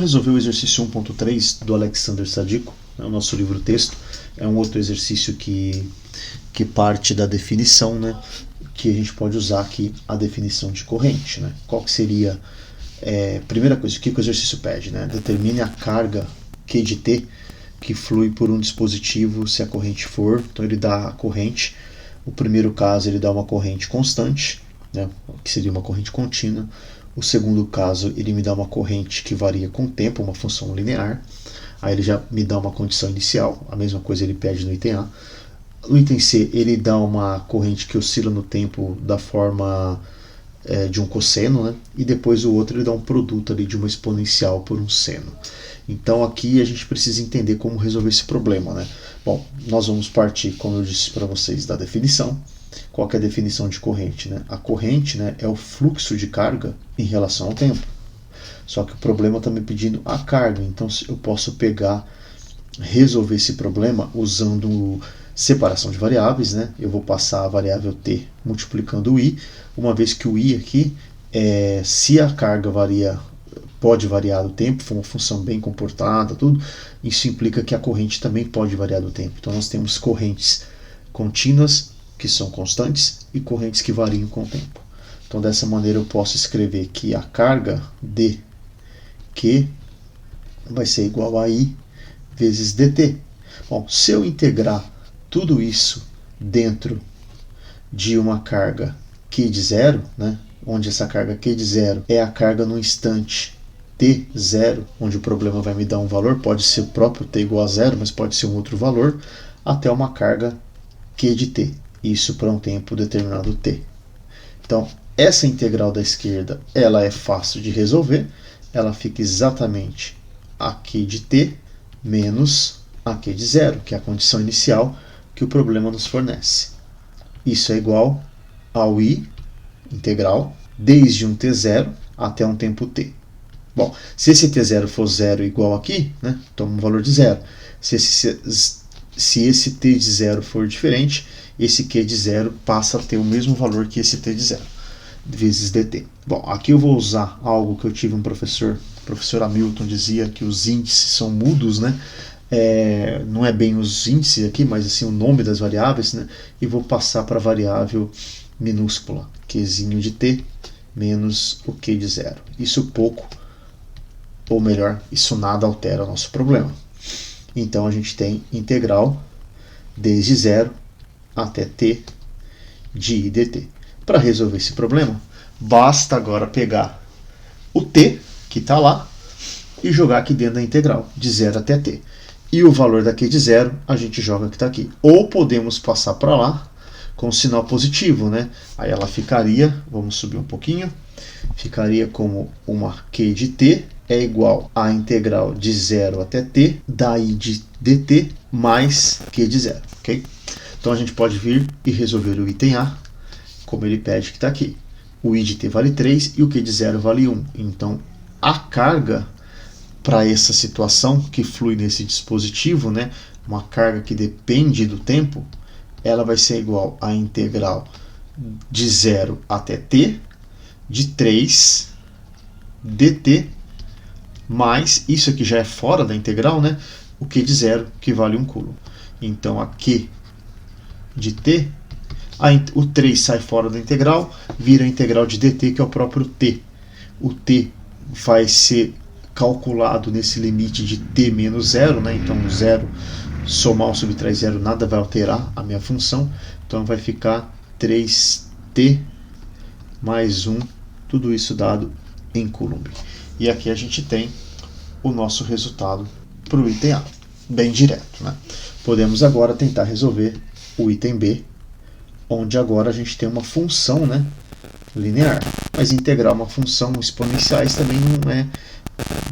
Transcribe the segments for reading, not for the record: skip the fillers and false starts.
Vamos resolver o exercício 1.3 do Alexander Sadiko, o nosso livro-texto. É um outro exercício que parte da definição, né, que a gente pode usar aqui a definição de corrente. Né? Qual que seria primeira coisa, o que o exercício pede? Né? Determine a carga Q de T que flui por um dispositivo se a corrente for. Então ele dá a corrente. O primeiro caso ele dá uma corrente constante, né, que seria uma corrente contínua. O segundo caso ele me dá uma corrente que varia com o tempo, uma função linear. Aí ele já me dá uma condição inicial, a mesma coisa ele pede no item A. No item C ele dá uma corrente que oscila no tempo da forma de um cosseno, né? E depois o outro ele dá um produto ali de uma exponencial por um seno. Então aqui a gente precisa entender como resolver esse problema, né? Bom, nós vamos partir, como eu disse para vocês, da definição. Qual que é a definição de corrente? Né? A corrente, né, é o fluxo de carga em relação ao tempo. Só que o problema está me pedindo a carga, então eu posso resolver esse problema usando separação de variáveis, né? Eu vou passar a variável t multiplicando o i, uma vez que o i aqui, se a carga pode variar do tempo, for uma função bem comportada, tudo, isso implica que a corrente também pode variar do tempo. Então nós temos correntes contínuas, que são constantes, e correntes que variam com o tempo. Então dessa maneira eu posso escrever que a carga dQ vai ser igual a I vezes dt. Bom, se eu integrar tudo isso dentro de uma carga Q de zero, né, onde essa carga Q de zero é a carga no instante t0, onde o problema vai me dar um valor, pode ser o próprio t igual a zero, mas pode ser um outro valor, até uma carga Q de t, isso para um tempo determinado t. Então, essa integral da esquerda, ela é fácil de resolver, ela fica exatamente a Q de t menos a Q de zero, que é a condição inicial que o problema nos fornece. Isso é igual ao i integral desde um t0 até um tempo t. Bom, se esse t0 for zero igual aqui, né, toma um valor de zero. Se esse t de zero for diferente, esse q de zero passa a ter o mesmo valor que esse t de zero, vezes dt. Bom, aqui eu vou usar algo que eu tive um professor, o professor Hamilton dizia que os índices são mudos, né? Não é bem os índices aqui, mas assim o nome das variáveis, né? E vou passar para a variável minúscula, qzinho de t menos o q de zero. Isso pouco, ou melhor, isso nada altera o nosso problema. Então a gente tem integral desde zero até t de i dt. Para resolver esse problema, basta agora pegar o t, que está lá, e jogar aqui dentro da integral, de 0 até t. E o valor da q de zero a gente joga que está aqui. Ou podemos passar para lá com o sinal positivo, né? Aí ela ficaria, vamos subir um pouquinho, ficaria como uma q de t é igual à integral de 0 até t da i de dt mais q de zero, ok? Então a gente pode vir e resolver o item A, como ele pede que está aqui. O i de t vale 3 e o q de zero vale 1. Então a carga para essa situação que flui nesse dispositivo, né, uma carga que depende do tempo, ela vai ser igual à integral de 0 até t de 3 dt mais, isso aqui já é fora da integral, né, o q de zero, que vale 1 coulomb. Então a q de t, o 3 sai fora da integral, vira a integral de dt, que é o próprio t. O t vai ser calculado nesse limite de t menos 0, né? Então 0 somar ou subtrair 0 nada vai alterar a minha função, então vai ficar 3t mais 1, tudo isso dado em coulomb. E aqui a gente tem o nosso resultado para o item A, bem direto, né? Podemos agora tentar resolver o item B, onde agora a gente tem uma função, né, linear, mas integrar uma função exponenciais também não é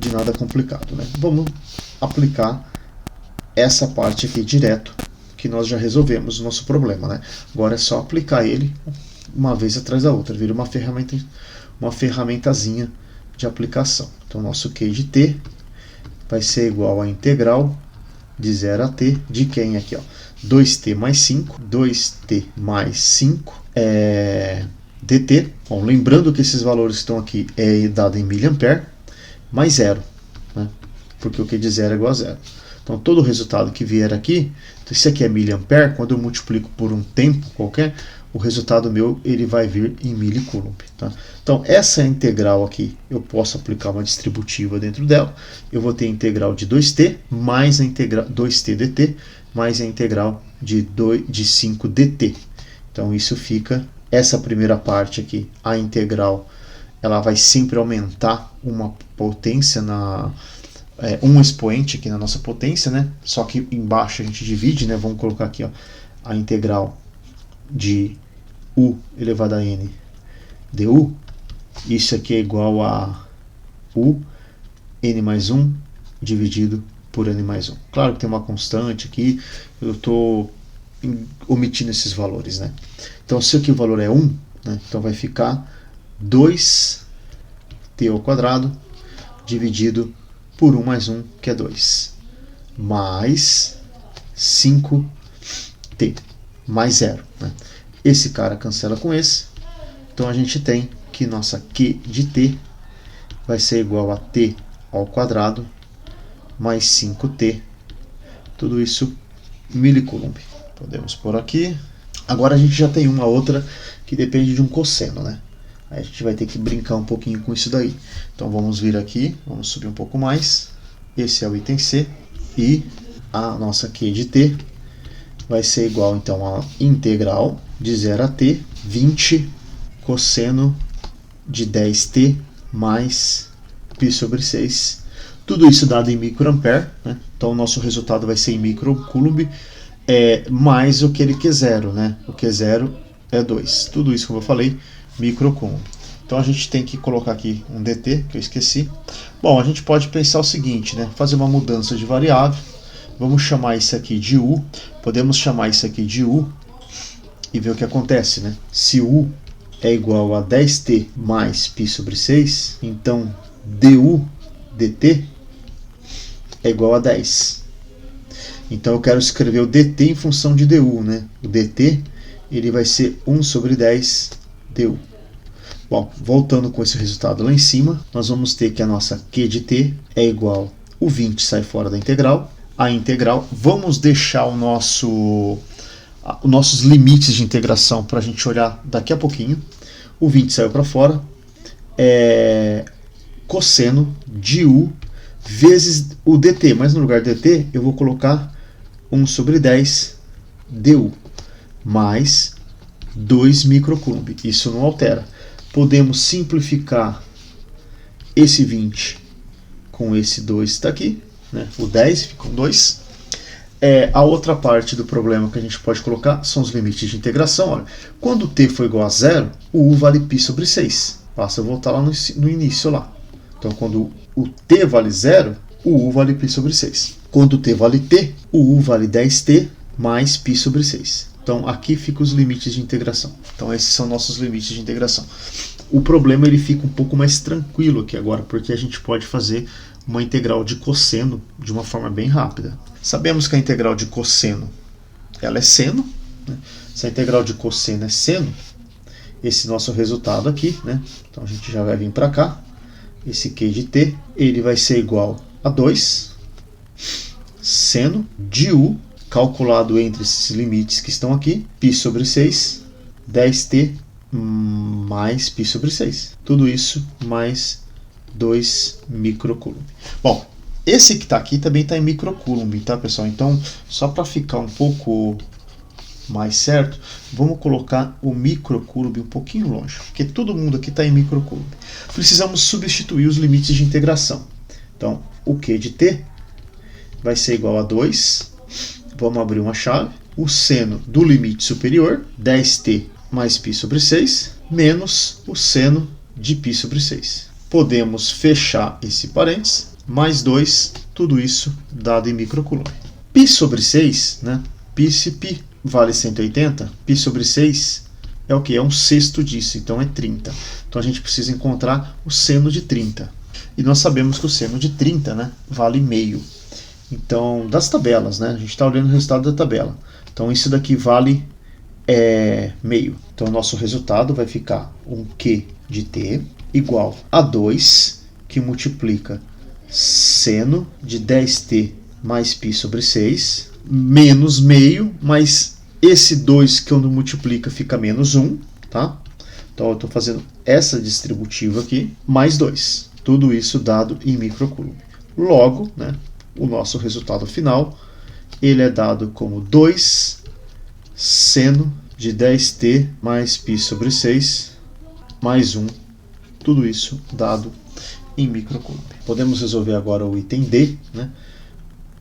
de nada complicado, né? Vamos aplicar essa parte aqui direto, que nós já resolvemos o nosso problema, né? Agora é só aplicar ele uma vez atrás da outra, vira uma ferramentazinha de aplicação. Então nosso q de t vai ser igual à integral de 0 a t de quem aqui, ó? 2t mais 5, 2t mais 5 dt. Bom, lembrando que esses valores que estão aqui é dado em miliampere, mais 0. Né? porque o Q de 0 é igual a 0. Então todo o resultado que vier aqui, então isso aqui é miliampere, quando eu multiplico por um tempo qualquer, o resultado meu ele vai vir em milicoulomb. Tá? Então essa integral aqui, eu posso aplicar uma distributiva dentro dela, eu vou ter a integral de 2t mais a integral 2t dt mais a integral de 5 dt. Então isso fica, essa primeira parte aqui, a integral, ela vai sempre aumentar uma potência um expoente aqui na nossa potência, né? Só que embaixo a gente divide, né? Vamos colocar aqui, ó, a integral de u elevado a n du. Isso aqui é igual a u n mais 1 dividido por n mais 1. Claro que tem uma constante aqui, eu estou omitindo esses valores, né? Então se aqui o valor é 1, né? Então vai ficar 2t ao quadrado dividido por 1 mais 1, que é 2, mais 5t, mais 0. Né? Esse cara cancela com esse, então a gente tem que nossa Q de t vai ser igual a t ao quadrado mais 5t, tudo isso milicoulomb. Podemos pôr aqui. Agora a gente já tem uma outra que depende de um cosseno, né? Aí a gente vai ter que brincar um pouquinho com isso daí. Então vamos vir aqui, vamos subir um pouco mais. Esse é o item C. E a nossa Q de t vai ser igual então a integral de 0 a t 20 cosseno de 10t mais π sobre 6. Tudo isso dado em microampere, né? Então o nosso resultado vai ser em microcoulomb, mais o que ele Q0, né? O Q0 é 2. Tudo isso, como eu falei, microcoulomb. Então a gente tem que colocar aqui um dt, que eu esqueci. Bom, a gente pode pensar o seguinte, né? Fazer uma mudança de variável. Vamos chamar isso aqui de u. Podemos chamar isso aqui de u e ver o que acontece, né? Se u é igual a 10t mais π sobre 6, então du dt é igual a 10. Então eu quero escrever o dt em função de du, né? O dt ele vai ser 1 sobre 10 du. Bom, voltando com esse resultado lá em cima, nós vamos ter que a nossa Q de t é igual, o 20 sai fora da integral, a integral, vamos deixar os nossos limites de integração para a gente olhar daqui a pouquinho. O 20 saiu para fora, cosseno de u vezes o dt, mas no lugar de dt eu vou colocar 1 sobre 10 du, mais 2 microcoulomb. Isso não altera. Podemos simplificar esse 20 com esse 2 está aqui, né? O 10 fica com 2. A outra parte do problema que a gente pode colocar são os limites de integração. Olha, quando t for igual a 0, o u vale π sobre 6. Basta eu voltar lá no início lá. Então quando o t vale 0, o u vale π sobre 6. Quando t vale t, o u vale 10t mais π sobre 6. Então aqui ficam os limites de integração. Então esses são nossos limites de integração. O problema ele fica um pouco mais tranquilo aqui agora, porque a gente pode fazer uma integral de cosseno de uma forma bem rápida. Sabemos que a integral de cosseno ela é seno, né? Se a integral de cosseno é seno, esse nosso resultado aqui, né? Então a gente já vai vir para cá. Esse Q de t ele vai ser igual a 2 seno de u calculado entre esses limites que estão aqui, π sobre 6, 10t mais π sobre 6. Tudo isso mais 2 microcoulomb. Bom, esse que está aqui também está em microcoulomb, tá, pessoal? Então, só para ficar um pouco mais certo, vamos colocar o microcoulomb um pouquinho longe, porque todo mundo aqui está em microcoulomb. Precisamos substituir os limites de integração. Então, o Q de t vai ser igual a 2. Vamos abrir uma chave. O seno do limite superior, 10t mais π sobre 6, menos o seno de π sobre 6. Podemos fechar esse parênteses, mais 2, tudo isso dado em microcoulomb. π sobre 6, né? Se π vale 180, π sobre 6 é o que? É um sexto disso, então é 30. Então a gente precisa encontrar o seno de 30. E nós sabemos que o seno de 30, né, vale meio. Então, das tabelas, né? A gente está olhando o resultado da tabela. Então, isso daqui vale meio. Então, o nosso resultado vai ficar um Q de t igual a 2, que multiplica seno de 10t mais π sobre 6, menos meio, mas esse 2 que eu não multiplica fica menos 1, tá? Então eu estou fazendo essa distributiva aqui, mais 2. Tudo isso dado em microcoulomb. Logo, né, o nosso resultado final, ele é dado como 2 seno de 10t mais π sobre 6, mais 1. Tudo isso dado em microcoulomb. Podemos resolver agora o item D, né?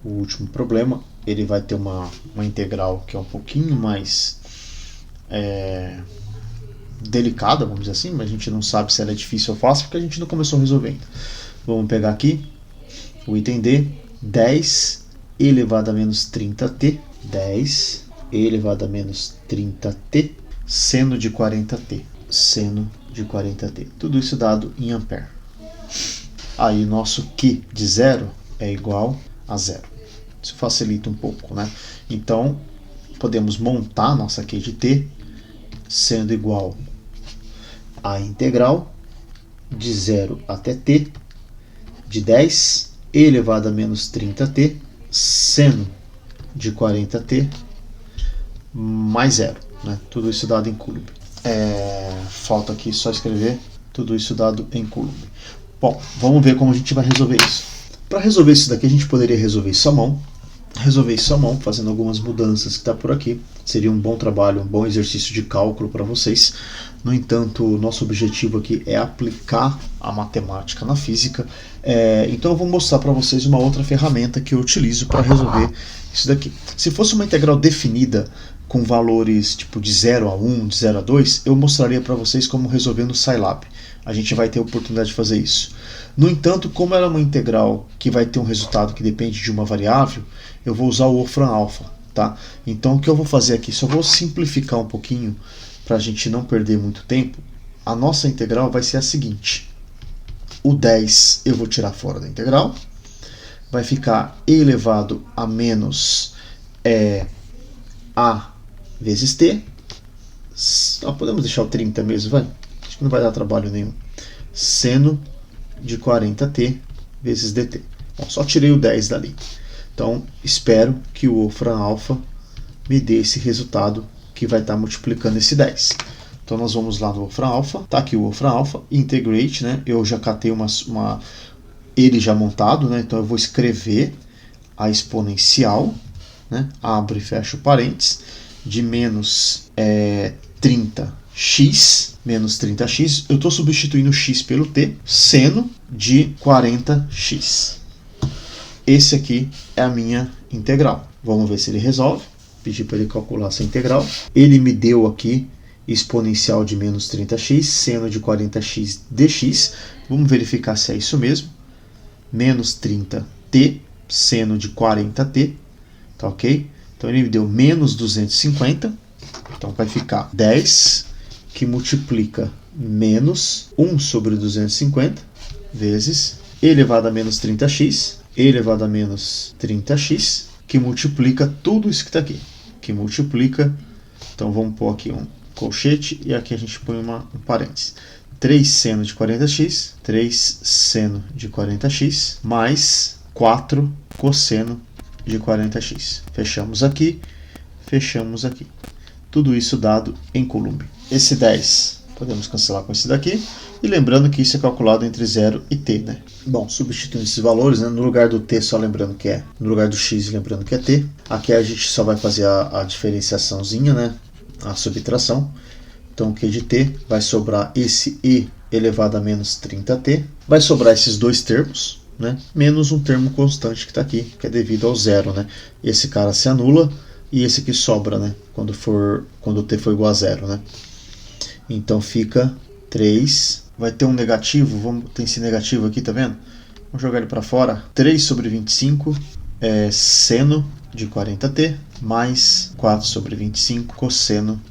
O último problema. Ele vai ter uma integral que é um pouquinho mais delicada, vamos dizer assim, mas a gente não sabe se ela é difícil ou fácil, porque a gente não começou resolvendo. Vamos pegar aqui o item D, 10 elevado a menos 30t, 10 elevado a menos 30t, seno de 40t, seno de 40t. Tudo isso dado em ampere. Aí nosso Q de 0 é igual a 0. Isso facilita um pouco, né? Então, podemos montar nossa Q de t sendo igual a integral de 0 até t de 10 elevado a menos 30t seno de 40t mais 0, né? Tudo isso dado em Coulomb. Falta aqui só escrever tudo isso dado em Coulomb. Bom, vamos ver como a gente vai resolver isso. Para resolver isso daqui, a gente poderia resolver isso à mão. Resolver isso à mão, fazendo algumas mudanças que está por aqui. Seria um bom trabalho, um bom exercício de cálculo para vocês. No entanto, o nosso objetivo aqui é aplicar a matemática na física. Então eu vou mostrar para vocês uma outra ferramenta que eu utilizo para resolver isso daqui. Se fosse uma integral definida com valores tipo de 0 a 1, de 0 a 2, eu mostraria para vocês como resolver no Scilab. A gente vai ter a oportunidade de fazer isso. No entanto, como ela é uma integral que vai ter um resultado que depende de uma variável, eu vou usar o Wolfram Alpha, tá? Então o que eu vou fazer aqui, só vou simplificar um pouquinho para a gente não perder muito tempo. A nossa integral vai ser a seguinte. O 10 eu vou tirar fora da integral. Vai ficar e elevado a menos a vezes t. Podemos deixar o 30 mesmo, vai? Acho que não vai dar trabalho nenhum. Seno de 40t vezes dt. Bom, só tirei o 10 dali. Então, espero que o Wolfram Alpha me dê esse resultado que vai estar multiplicando esse 10. Então, nós vamos lá no Wolfram Alpha. Está aqui o Wolfram Alpha. Integrate, né? Eu já catei ele já montado, né? Então, eu vou escrever a exponencial, né? Abro e fecho parênteses, de menos 30x, menos 30x, eu estou substituindo o x pelo t, seno de 40x. Esse aqui é a minha integral. Vamos ver se ele resolve. Pedi para ele calcular essa integral. Ele me deu aqui exponencial de menos 30x, seno de 40x dx. Vamos verificar se é isso mesmo. Menos 30t, seno de 40t. Tá ok? Então ele me deu menos 250. Então vai ficar 10 que multiplica menos 1 sobre 250 vezes e elevado a menos 30x, e elevado a menos 30x, que multiplica tudo isso que está aqui. Que multiplica, então vamos pôr aqui um colchete e aqui a gente põe um parênteses. 3 seno de 40x, 3 seno de 40x, mais 4 cosseno de 40x. Fechamos aqui, fechamos aqui. Tudo isso dado em Coulomb. Esse 10 podemos cancelar com esse daqui. E lembrando que isso é calculado entre 0 e t, né? Bom, substituindo esses valores, né? No lugar do t, só lembrando que é. No lugar do x, lembrando que é t. Aqui a gente só vai fazer a diferenciaçãozinha, né? A subtração. Então o q de t vai sobrar esse e elevado a menos 30t. Vai sobrar esses dois termos, né? Menos um termo constante que está aqui, que é devido ao zero, né? Esse cara se anula. E esse aqui sobra, né? Quando o t for igual a 0, né? Então fica 3. Vai ter um negativo. Tem esse negativo aqui, tá vendo? Vamos jogar ele para fora. 3 sobre 25 é seno de 40t. Mais 4 sobre 25 cosseno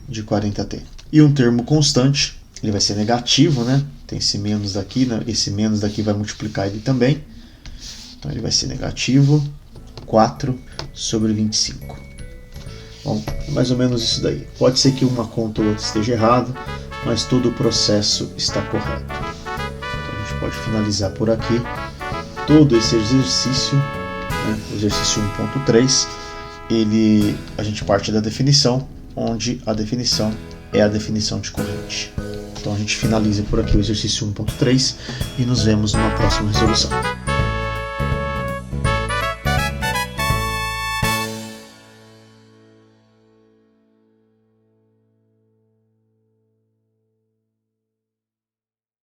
de 40t. E um termo constante. Ele vai ser negativo, né? Tem esse menos daqui, né? Esse menos daqui vai multiplicar ele também. Então ele vai ser negativo 4 sobre 25. Bom, mais ou menos isso daí. Pode ser que uma conta ou outra esteja errada, mas todo o processo está correto. Então a gente pode finalizar por aqui. todo esse exercício, né, o exercício 1.3, a gente parte da definição, onde a definição é a definição de corrente. Então a gente finaliza por aqui o exercício 1.3 e nos vemos numa próxima resolução.